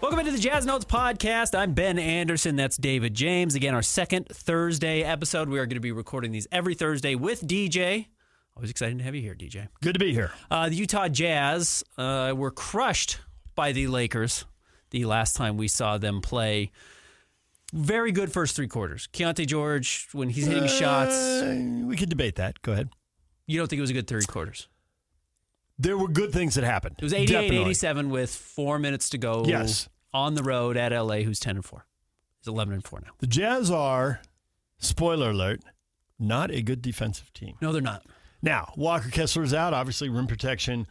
Welcome into the Jazz Notes podcast. I'm Ben Anderson. That's David James. Again, our second Thursday episode. We are going to be recording these every Thursday with DJ. Always excited to have you here, DJ. Good to be here. The Utah Jazz were crushed by the Lakers the last time we saw them play. Very good first three quarters. Keontae George, when he's hitting shots. We could debate that. Go ahead. You don't think it was a good three quarters? There were good things that happened. It was 88-87 with 4 minutes to go. Yes. On the road at LA, who's 10-4. He's 11-4 now. The Jazz are, spoiler alert, not a good defensive team. No, they're not. Now, Walker Kessler's out. Obviously, rim protection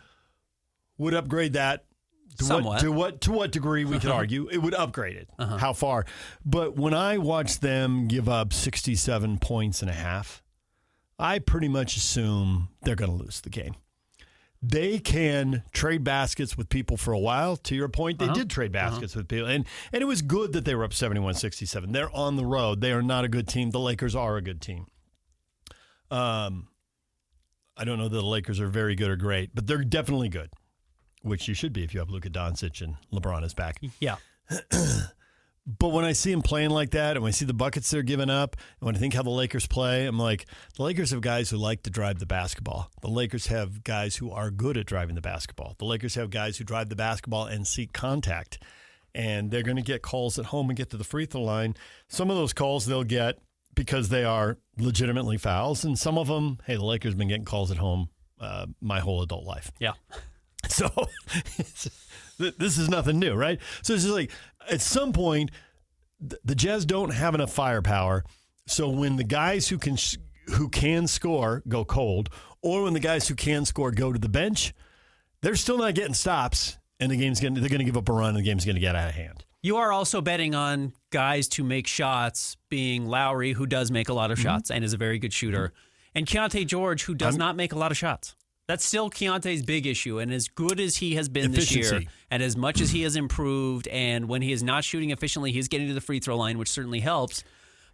would upgrade that. Somewhat. To what degree we could argue. It would upgrade it. How far? But when I watch them give up 67 points and a half, I pretty much assume they're going to lose the game. They can trade baskets with people for a while. To your point, they did trade baskets with people. And it was good that they were up 71-67. They're on the road. They are not a good team. The Lakers are a good team. I don't know that the Lakers are very good or great, but they're definitely good, which you should be if you have Luka Doncic and LeBron is back. Yeah. But when I see them playing like that, and when I see the buckets they're giving up, and when I think how the Lakers play, I'm like, the Lakers have guys who like to drive the basketball. The Lakers have guys who are good at driving the basketball. The Lakers have guys who drive the basketball and seek contact. And they're going to get calls at home and get to the free throw line. Some of those calls they'll get because they are legitimately fouls. And some of them, hey, the Lakers have been getting calls at home my whole adult life. Yeah. So this is nothing new, right? So it's just like at some point, the Jazz don't have enough firepower. So when the guys who can score go cold, or when the guys who can score go to the bench, they're still not getting stops, and they're going to give up a run, and the game's going to get out of hand. You are also betting on guys to make shots, being Lauri, who does make a lot of shots and is a very good shooter, and Keontae George, who does not make a lot of shots. That's still Keontae's big issue, and as good as he has been this year, and as much as he has improved, and when he is not shooting efficiently, he's getting to the free throw line, which certainly helps.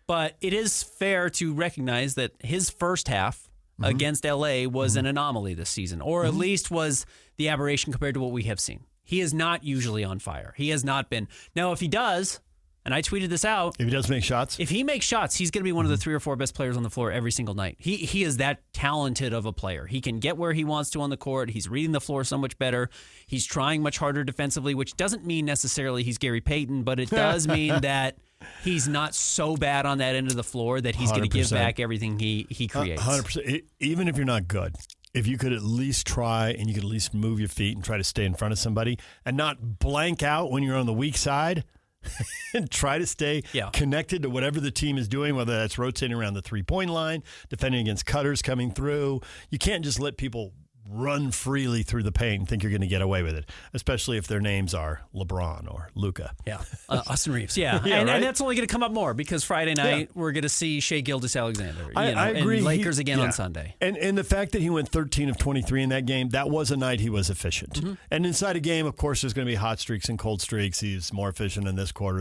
But it is fair to recognize that his first half against LA was an anomaly this season, or at least was the aberration compared to what we have seen. He is not usually on fire. He has not been. Now, if he does, and I tweeted this out. If he does make shots? If he makes shots, he's going to be one of the 3 or 4 best players on the floor every single night. He is that talented of a player. He can get where he wants to on the court. He's reading the floor so much better. He's trying much harder defensively, which doesn't mean necessarily he's Gary Payton, but it does mean that he's not so bad on that end of the floor that he's going to give back everything he creates. 100%. Even if you're not good, if you could at least try and you could at least move your feet and try to stay in front of somebody and not blank out when you're on the weak side, and try to stay connected to whatever the team is doing, whether that's rotating around the three-point line, defending against cutters coming through. You can't just let people run freely through the paint and think you're going to get away with it, especially if their names are LeBron or Luka. Yeah, Austin Reeves, and that's only going to come up more because Friday night we're going to see Shai Gilgeous-Alexander. I agree. And Lakers again on Sunday. And the fact that he went 13 of 23 in that game, that was a night he was efficient. And inside a game, of course, there's going to be hot streaks and cold streaks. He's more efficient in this quarter,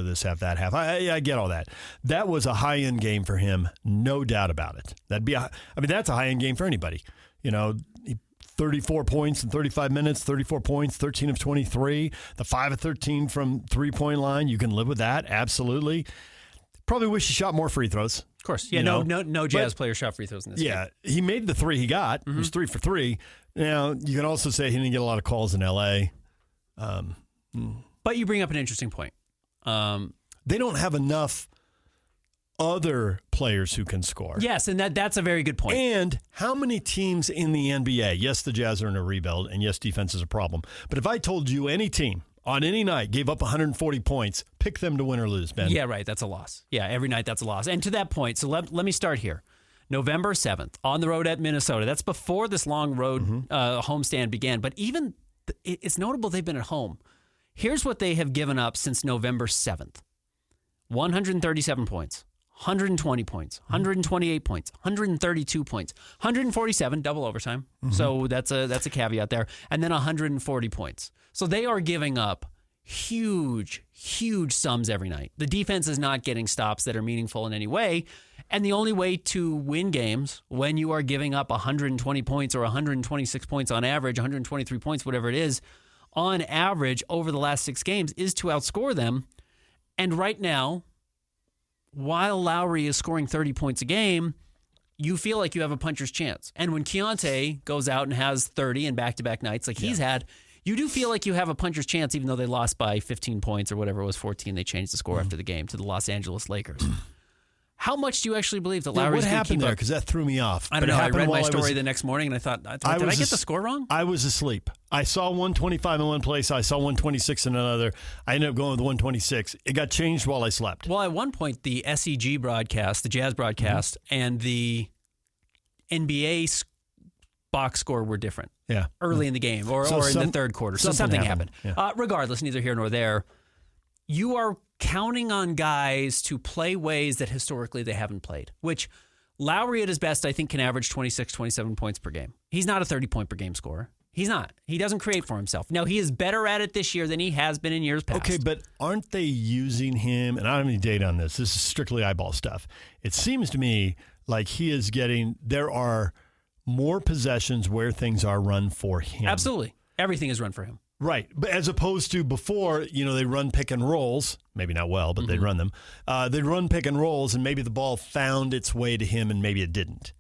this half, that half. I get all that. That was a high-end game for him, no doubt about it. That's a high-end game for anybody. 34 points in 35 minutes, 34 points, 13 of 23, the 5 of 13 from three-point line. You can live with that, absolutely. Probably wish he shot more free throws. Of course. Yeah, no Jazz player shot free throws in this game. Yeah, he made the 3 he got. It was 3 for 3. Now, you can also say he didn't get a lot of calls in L.A. But you bring up an interesting point. They don't have enough other players who can score. Yes, and that's a very good point. And how many teams in the NBA, yes, the Jazz are in a rebuild, and yes, defense is a problem. But if I told you any team on any night gave up 140 points, pick them to win or lose, Ben. Yeah, right, that's a loss. Yeah, every night that's a loss. And to that point, so let me start here. November 7th, on the road at Minnesota. That's before this long road homestand began. But even, it's notable they've been at home. Here's what they have given up since November 7th. 137 points. 120 points, 128 points, 132 points, 147, double overtime. So that's a caveat there. And then 140 points. So they are giving up huge sums every night. The defense is not getting stops that are meaningful in any way. And the only way to win games when you are giving up 120 points or 126 points on average, 123 points, whatever it is, on average over the last 6 games is to outscore them. And right now, while Lauri is scoring 30 points a game, you feel like you have a puncher's chance. And when Keontae goes out and has 30 in back-to-back nights like he's had, you do feel like you have a puncher's chance, even though they lost by 15 points or whatever it was, 14. They changed the score after the game to the Los Angeles Lakers. How much do you actually believe that Lauri's going to keep up? What happened there? Because that threw me off. I don't know. I read my story the next morning, and I thought, did I get the score wrong? I was asleep. I saw 125 in one place. I saw 126 in another. I ended up going with 126. It got changed while I slept. Well, at one point, the SEG broadcast, the Jazz broadcast, and the NBA box score were different. Yeah. Early in the game or in the third quarter. So something happened. Yeah. Regardless, neither here nor there, you are counting on guys to play ways that historically they haven't played, which Lauri at his best, I think, can average 26, 27 points per game. He's not a 30-point per game scorer. He's not. He doesn't create for himself. Now, he is better at it this year than he has been in years past. Okay, but aren't they using him, and I don't have any data on this. This is strictly eyeball stuff. It seems to me like there are more possessions where things are run for him. Absolutely. Everything is run for him. Right. But as opposed to before, they run pick and rolls, maybe not well, but they'd run them. They'd run pick and rolls, and maybe the ball found its way to him and maybe it didn't.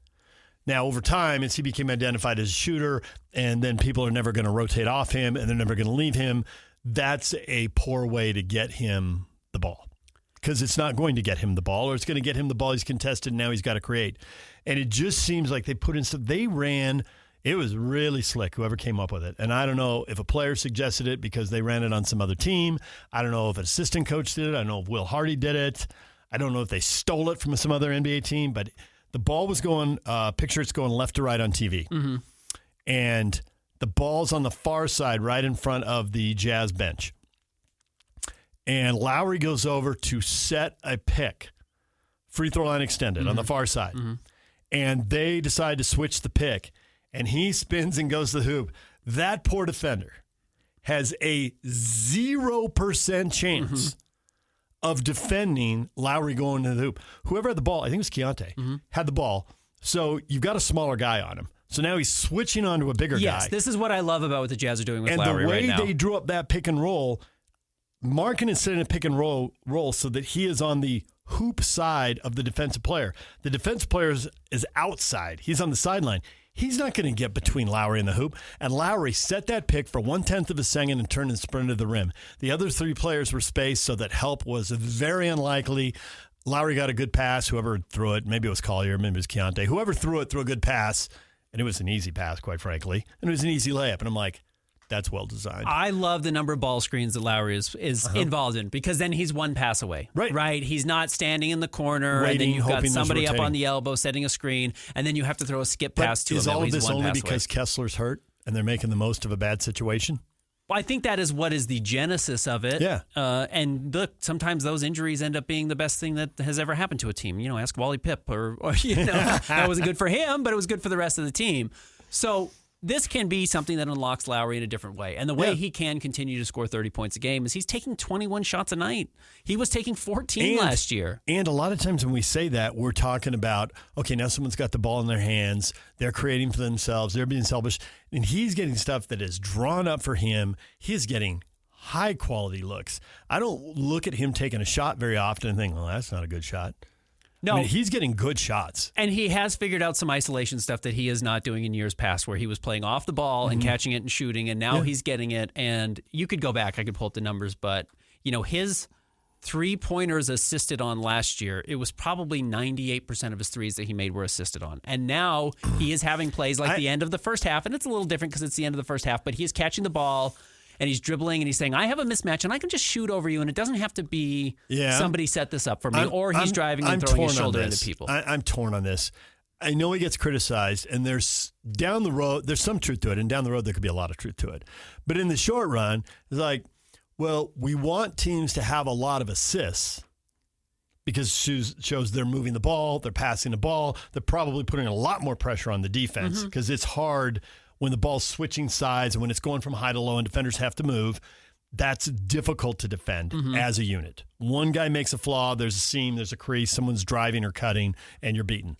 Now, over time, as he became identified as a shooter, and then people are never going to rotate off him and they're never going to leave him, that's a poor way to get him the ball. Because it's not going to get him the ball, or it's going to get him the ball. He's contested, and now he's got to create. And it just seems like they put in stuff. They ran, it was really slick, whoever came up with it. And I don't know if a player suggested it because they ran it on some other team. I don't know if an assistant coach did it. I don't know if Will Hardy did it. I don't know if they stole it from some other NBA team. But the ball was going, picture it's going left to right on TV. Mm-hmm. And the ball's on the far side right in front of the Jazz bench. And Lauri goes over to set a pick, free throw line extended on the far side. Mm-hmm. And they decide to switch the pick. And he spins and goes to the hoop. That poor defender has a 0% chance of defending Lauri going to the hoop. Whoever had the ball, I think it was Keontae, had the ball. So you've got a smaller guy on him. So now he's switching on to a bigger guy. Yes, this is what I love about what the Jazz are doing with Lauri right now. And the way they drew up that pick and roll, Markkanen is setting a pick and roll so that he is on the hoop side of the defensive player. The defensive player is outside. He's on the sideline. He's not going to get between Lauri and the hoop. And Lauri set that pick for 1/10 of a second and turned and sprinted to the rim. The other 3 players were spaced, so that help was very unlikely. Lauri got a good pass. Whoever threw it, maybe it was Collier, maybe it was Keontae. Whoever threw it threw a good pass, and it was an easy pass, quite frankly. And it was an easy layup. And I'm like, that's well designed. I love the number of ball screens that Lauri is involved in, because then he's one pass away. Right. He's not standing in the corner, waiting, and then you've got somebody up rotating on the elbow setting a screen, and then you have to throw a skip pass to him. Is all of this only because away. Kessler's hurt and they're making the most of a bad situation? Well, I think that is what is the genesis of it. Yeah. And look, sometimes those injuries end up being the best thing that has ever happened to a team. Ask Wally Pipp, or that wasn't good for him, but it was good for the rest of the team. So this can be something that unlocks Lauri in a different way. And the way he can continue to score 30 points a game is he's taking 21 shots a night. He was taking 14 last year. And a lot of times when we say that, we're talking about, okay, now someone's got the ball in their hands. They're creating for themselves. They're being selfish. And he's getting stuff that is drawn up for him. He is getting high-quality looks. I don't look at him taking a shot very often and think, well, that's not a good shot. No, he's getting good shots. And he has figured out some isolation stuff that he is not doing in years past, where he was playing off the ball and catching it and shooting, and now he's getting it. And you could go back, I could pull up the numbers, but his 3-pointers assisted on last year, it was probably 98% of his threes that he made were assisted on. And now he is having plays like the end of the first half, and it's a little different because it's the end of the first half, but he is catching the ball and he's dribbling and he's saying, I have a mismatch and I can just shoot over you, and it doesn't have to be somebody set this up for me, or he's driving and throwing his shoulder into people. I'm torn on this. I know he gets criticized, and there's down the road, there's some truth to it, and down the road there could be a lot of truth to it. But in the short run, it's like, well, we want teams to have a lot of assists because it shows they're moving the ball, they're passing the ball, they're probably putting a lot more pressure on the defense because it's hard when the ball's switching sides and when it's going from high to low and defenders have to move. That's difficult to defend as a unit. One guy makes a flaw, there's a seam, there's a crease, someone's driving or cutting, and you're beaten.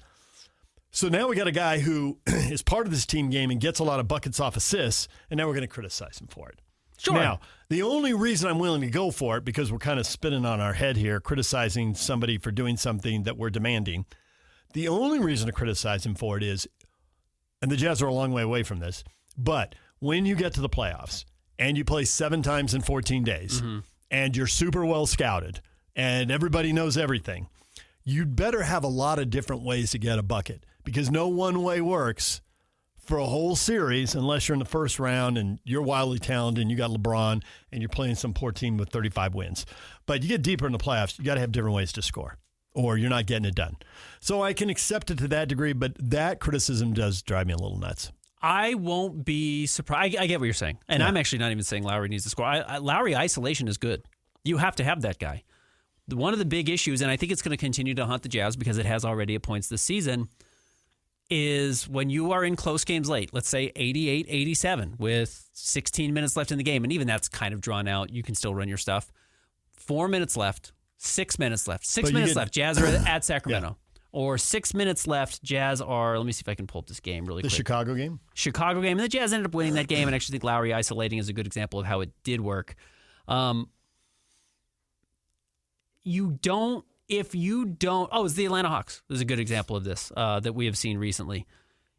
So now we got a guy who is part of this team game and gets a lot of buckets off assists, and now we're going to criticize him for it. Sure. Now, the only reason I'm willing to go for it, because we're kind of spinning on our head here, criticizing somebody for doing something that we're demanding. The only reason to criticize him for it is, and the Jazz are a long way away from this, but when you get to the playoffs and you play 7 times in 14 days and you're super well scouted and everybody knows everything, you'd better have a lot of different ways to get a bucket, because no one way works for a whole series unless you're in the first round and you're wildly talented and you got LeBron and you're playing some poor team with 35 wins. But you get deeper in the playoffs, you got to have different ways to score, or you're not getting it done. So I can accept it to that degree, but that criticism does drive me a little nuts. I won't be surprised. I get what you're saying. And I'm actually not even saying Lauri needs to score. Lauri isolation is good. You have to have that guy. One of the big issues, and I think it's going to continue to haunt the Jazz because it has already at points this season, is when you are in close games late, let's say 88-87 with 16 minutes left in the game, and even that's kind of drawn out. You can still run your stuff. 4 minutes left, 6 minutes left, 6 minutes left. Jazz are at Sacramento. Yeah. Or 6 minutes left, Jazz are, let me see if I can pull up this game really quick. The Chicago game? Chicago game. And the Jazz ended up winning that game, and I actually think Lauri isolating is a good example of how it did work. If you don't, it's the Atlanta Hawks. There's a good example of this that we have seen recently.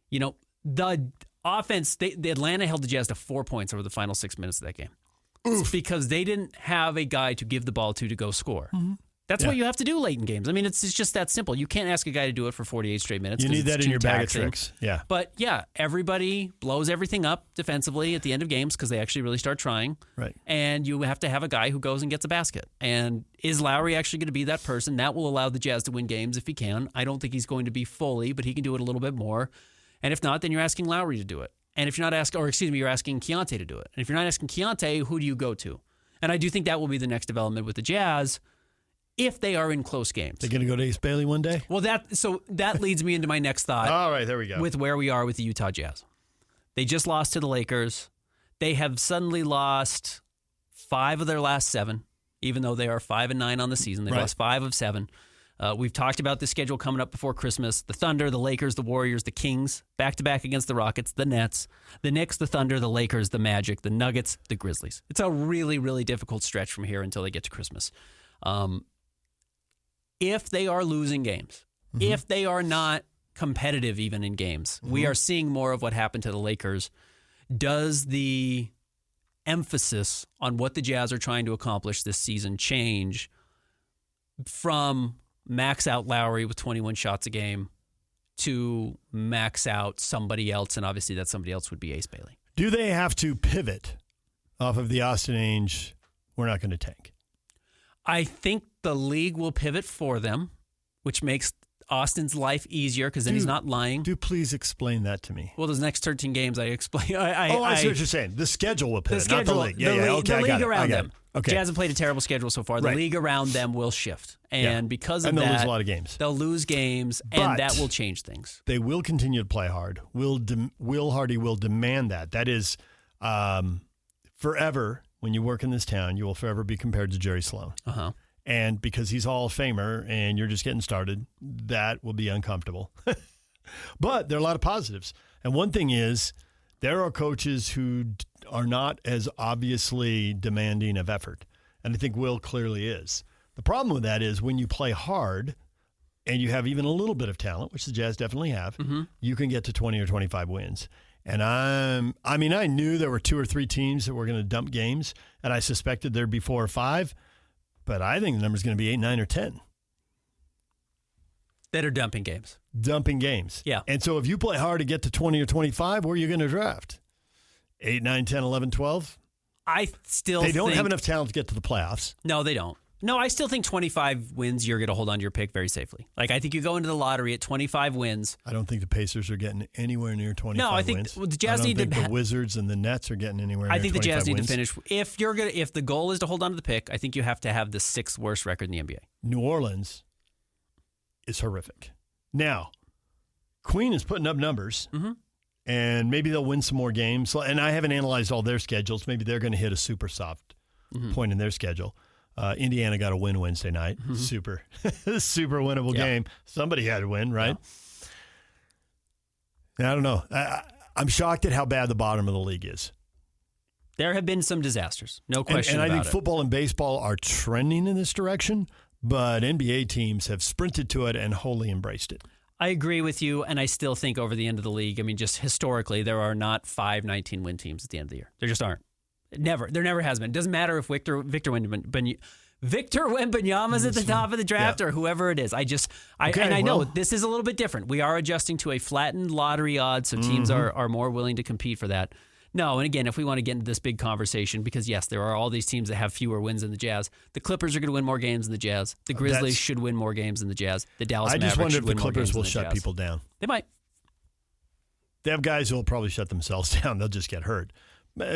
You know, the offense, the Atlanta held the Jazz to 4 points over the final 6 minutes of that game. It's because they didn't have a guy to give the ball to go score. Mm-hmm. That's what you have to do late in games. I mean, it's just that simple. You can't ask a guy to do it for 48 straight minutes. You need that in your bag of tricks. Yeah. But yeah, everybody blows everything up defensively at the end of games because they actually really start trying. Right. And you have to have a guy who goes and gets a basket. And is Lauri actually going to be that person? That will allow the Jazz to win games if he can. I don't think he's going to be fully, but he can do it a little bit more. And if not, then you're asking Lauri to do it. And if you're not asking, you're asking Keontae to do it. And if you're not asking Keontae, who do you go to? And I do think that will be the next development with the Jazz. If they are in close games. They're going to go to Ace Bailey one day? Well, that leads me into my next thought. All right, there we go. With where we are with the Utah Jazz. They just lost to the Lakers. They have suddenly lost 5 of their last 7, even though they are 5-9 on the season. They lost 5 of 7. We've talked about the schedule coming up before Christmas. The Thunder, the Lakers, the Warriors, the Kings, back-to-back against the Rockets, the Nets, the Knicks, the Thunder, the Lakers, the Magic, the Nuggets, the Grizzlies. It's a really, really difficult stretch from here until they get to Christmas. If they are losing games, if they are not competitive even in games, we are seeing more of what happened to the Lakers. Does the emphasis on what the Jazz are trying to accomplish this season change from max out Lauri with 21 shots a game to max out somebody else? And obviously that somebody else would be Ace Bailey. Do they have to pivot off of the Austin Ainge, we're not going to tank? I think the league will pivot for them, which makes Austin's life easier because then he's not lying. Do please explain that to me. Well, those next 13 games I explain. I see what you're saying. The schedule will pivot, not the league. The league around them. Okay. Jazz have played a terrible schedule so far. The league around them will shift. And because of they'll that, lose a lot of games. They'll lose games, and that will change things. They will continue to play hard. Will Hardy will demand that. That is forever. When you work in this town, you will forever be compared to Jerry Sloan. Uh-huh. And because he's Hall of Famer and you're just getting started, that will be uncomfortable. But there are a lot of positives. And one thing is, there are coaches who are not as obviously demanding of effort. And I think Will clearly is. The problem with that is when you play hard and you have even a little bit of talent, which the Jazz definitely have, you can get to 20 or 25 wins. And I knew there were 2 or 3 teams that were going to dump games, and I suspected there'd be 4 or 5, but I think the number's going to be 8, 9, or 10. That are dumping games. Dumping games. Yeah. And so if you play hard to get to 20 or 25, where are you going to draft? 8, 9, 10, 11, 12? They don't have enough talent to get to the playoffs. No, they don't. No, I still think 25 wins, you're going to hold on to your pick very safely. Like, I think you go into the lottery at 25 wins. I don't think the Pacers are getting anywhere near 25 wins. No, I think the Jazz need to. The Wizards and the Nets are getting anywhere near 25 wins. I think the Jazz need to finish. If the goal is to hold on to the pick, I think you have to have the 6th worst record in the NBA. New Orleans is horrific. Now, Queen is putting up numbers, and maybe they'll win some more games. And I haven't analyzed all their schedules. Maybe they're going to hit a super soft point in their schedule. Indiana got a win Wednesday night. Super winnable game. Somebody had to win, right? Yeah. I don't know. I'm shocked at how bad the bottom of the league is. There have been some disasters, no question about it. And I about think football and baseball are trending in this direction, but NBA teams have sprinted to it and wholly embraced it. I agree with you, and I still think over the end of the league, I mean, just historically, there are not 5 19-win teams at the end of the year. There just aren't. Never. There never has been. It doesn't matter if Victor Wembanyama's at the top of the draft or whoever it is. I know this is a little bit different. We are adjusting to a flattened lottery odds, so teams are more willing to compete for that. No, and again, if we want to get into this big conversation, because yes, there are all these teams that have fewer wins than the Jazz. The Clippers are going to win more games than the Jazz. The Grizzlies should win more games than the Jazz. The Dallas Mavericks should win more games than the Jazz. I just wonder if the Clippers will shut people down. They might. They have guys who will probably shut themselves down. They'll just get hurt.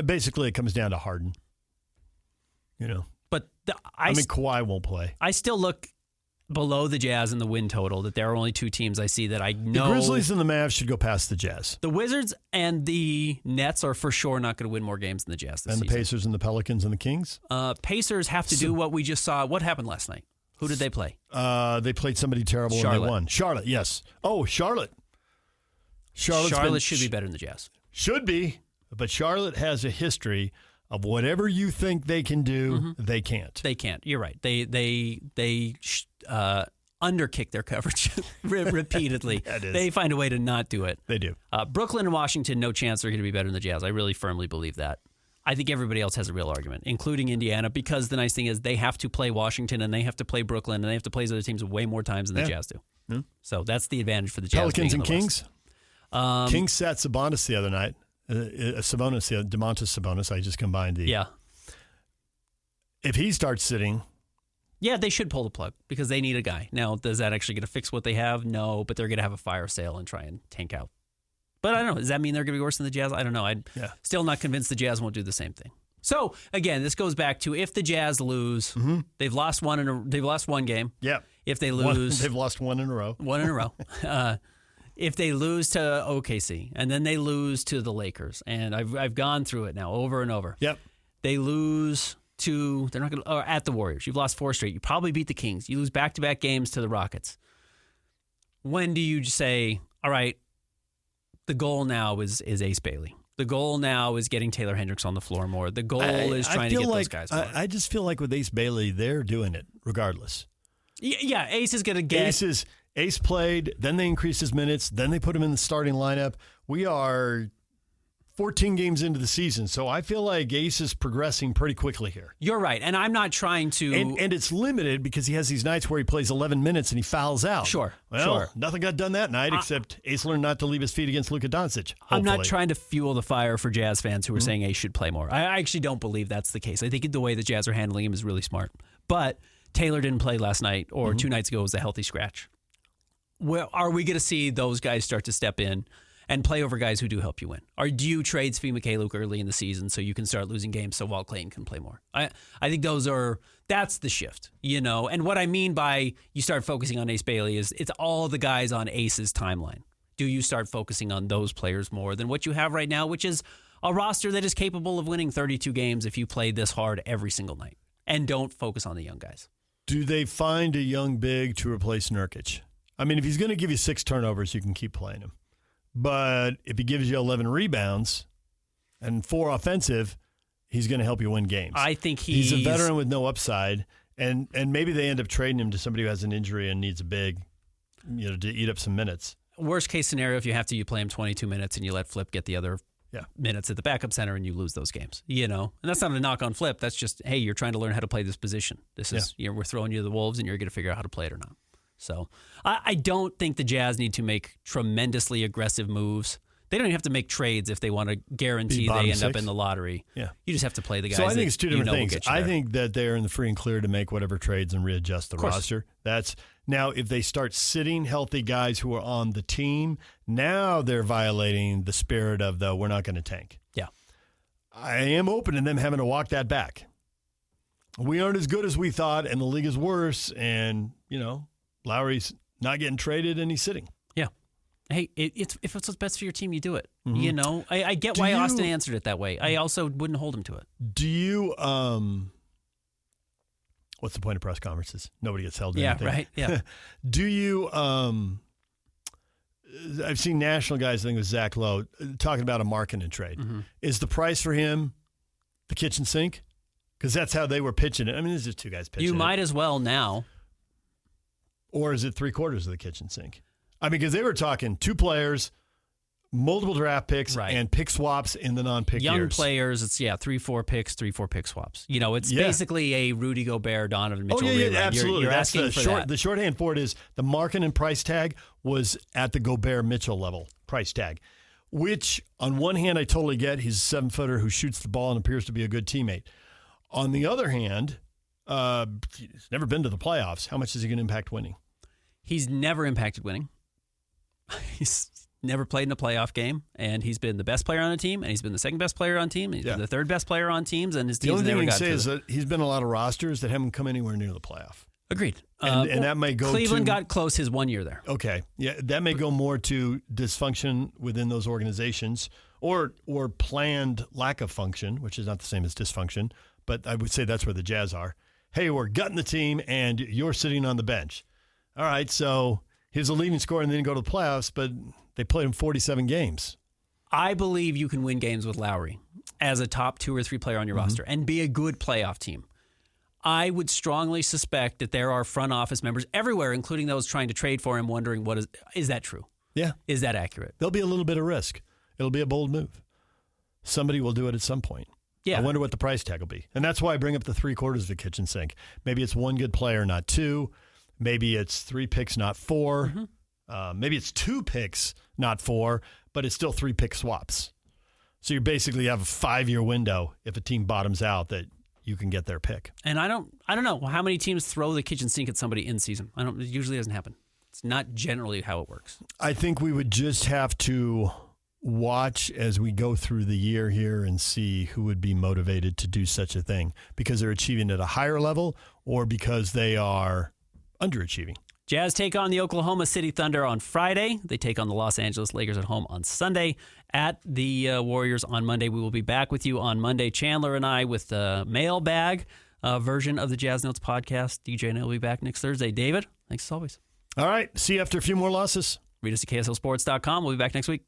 Basically, it comes down to Harden. But Kawhi won't play. I still look below the Jazz in the win total, that there are only 2 teams I see that I know. The Grizzlies and the Mavs should go past the Jazz. The Wizards and the Nets are for sure not going to win more games than the Jazz this season. And the Pacers and the Pelicans and the Kings? Pacers have to do what we just saw. What happened last night? Who did they play? They played somebody terrible and they won. Charlotte, yes. Oh, Charlotte. Charlotte should be better than the Jazz. Should be, but Charlotte has a history of whatever you think they can do, they can't. They can't. You're right. They underkick their coverage repeatedly. They find a way to not do it. They do. Brooklyn and Washington, no chance they're going to be better than the Jazz. I really firmly believe that. I think everybody else has a real argument, including Indiana, because the nice thing is they have to play Washington and they have to play Brooklyn and they have to play those other teams way more times than the Jazz do. Yeah. So that's the advantage for the Jazz. Pelicans and Kings? Kings sat Sabonis the other night. Domantas Sabonis. I just combined the. Yeah. If he starts sitting. Yeah, they should pull the plug because they need a guy. Now, does that actually get to fix what they have? No, but they're going to have a fire sale and try and tank out. But I don't know. Does that mean they're going to be worse than the Jazz? I don't know. I'm still not convinced the Jazz won't do the same thing. So, again, this goes back to if the Jazz lose, they've lost one game. Yeah. If they lose. They've lost one in a row. One in a row. If they lose to OKC and then they lose to the Lakers, and I've gone through it now over and over. Yep. They lose to at the Warriors. You've lost 4 straight. You probably beat the Kings. You lose back-to-back games to the Rockets. When do you say, all right, the goal now is Ace Bailey. The goal now is getting Taylor Hendricks on the floor more. The goal is trying to get those guys more. I just feel like with Ace Bailey, they're doing it regardless. Yeah, Ace is going to get... Ace played, then they increased his minutes, then they put him in the starting lineup. We are 14 games into the season, so I feel like Ace is progressing pretty quickly here. You're right, and I'm not trying to... And it's limited because he has these nights where he plays 11 minutes and he fouls out. Sure. Nothing got done that night except Ace learned not to leave his feet against Luka Doncic. I'm not trying to fuel the fire for Jazz fans who are saying Ace should play more. I actually don't believe that's the case. I think the way the Jazz are handling him is really smart. But Taylor didn't play last night, or 2 nights ago was a healthy scratch. Well, are we going to see those guys start to step in and play over guys who do help you win? Or do you trade Svi Mikhailiuk early in the season so you can start losing games so Walt Clayton can play more? I think that's the shift, And what I mean by you start focusing on Ace Bailey is it's all the guys on Ace's timeline. Do you start focusing on those players more than what you have right now, which is a roster that is capable of winning 32 games if you play this hard every single night and don't focus on the young guys? Do they find a young big to replace Nurkic? I mean, if he's going to give you 6 turnovers, you can keep playing him. But if he gives you 11 rebounds and 4 offensive, he's going to help you win games. I think he's a veteran with no upside, and maybe they end up trading him to somebody who has an injury and needs a big, to eat up some minutes. Worst case scenario, if you have to, you play him 22 minutes and you let Flip get the other minutes at the backup center and you lose those games. And that's not a knock on Flip. That's just, hey, you're trying to learn how to play this position. This is we're throwing you to the Wolves and you're going to figure out how to play it or not. So I don't think the Jazz need to make tremendously aggressive moves. They don't even have to make trades if they want to guarantee they end up in the lottery. Yeah. You just have to play the guys. So I think it's 2 different things. I think that they're in the free and clear to make whatever trades and readjust the roster. Now, if they start sitting healthy guys who are on the team, now they're violating the spirit of we're not going to tank. Yeah. I am open to them having to walk that back. We aren't as good as we thought, and the league is worse, and, Lauri's not getting traded and he's sitting. Yeah. Hey, if it's what's best for your team, you do it. I get why Austin answered it that way. I also wouldn't hold him to it. Do you, what's the point of press conferences? Nobody gets held to anything. Right. Yeah. Do you, I've seen national guys, I think it was Zach Lowe, talking about a Markkanen trade. Is the price for him the kitchen sink? Because that's how they were pitching it. I mean, there's just two guys pitching it. You might as well now. Or is it 3/4 of the kitchen sink? I mean, because they were talking 2 players, multiple draft picks, and pick swaps in the non-pick Young years. players, it's 3-4 picks, 3-4 pick swaps. It's basically a Rudy Gobert, Donovan Mitchell. Absolutely. You're That's asking for that. The shorthand for it is the Markkanen price tag was at the Gobert Mitchell level price tag, which on one hand I totally get. He's a 7-footer who shoots the ball and appears to be a good teammate. On the other hand, he's never been to the playoffs. How much is he going to impact winning? He's never impacted winning. He's never played in a playoff game, and he's been the best player on a team, and he's been the second best player on a team, and he's been the third best player on teams, and his team's never got to The only thing I can say is that he's been in a lot of rosters that haven't come anywhere near the playoff. Agreed. And that may go Cleveland got close his 1 year there. Okay. Yeah, that may go more to dysfunction within those organizations or planned lack of function, which is not the same as dysfunction, but I would say that's where the Jazz are. Hey, we're gutting the team, and you're sitting on the bench. All right, so he's a leading scorer and then go to the playoffs, but they played him 47 games. I believe you can win games with Lauri as a top 2 or 3 player on your roster and be a good playoff team. I would strongly suspect that there are front office members everywhere, including those trying to trade for him, wondering is that true? Yeah. Is that accurate? There'll be a little bit of risk. It'll be a bold move. Somebody will do it at some point. Yeah. I wonder what the price tag will be. And that's why I bring up the 3/4 of the kitchen sink. Maybe it's 1 good player, not 2. Maybe it's 3 picks, not 4. Maybe it's 2 picks, not 4, but it's still 3 pick swaps. So you basically have a 5-year window if a team bottoms out that you can get their pick. And I don't know how many teams throw the kitchen sink at somebody in season. It usually doesn't happen. It's not generally how it works. I think we would just have to watch as we go through the year here and see who would be motivated to do such a thing because they're achieving at a higher level or because they are underachieving. Jazz take on the Oklahoma City Thunder on Friday. They take on the Los Angeles Lakers at home on Sunday. At the Warriors on Monday. We will be back with you on Monday. Chandler and I with the mailbag version of the Jazz Notes podcast. DJ and I will be back next Thursday. David, thanks as always. All right. See you after a few more losses. Read us at KSLSports.com. We'll be back next week.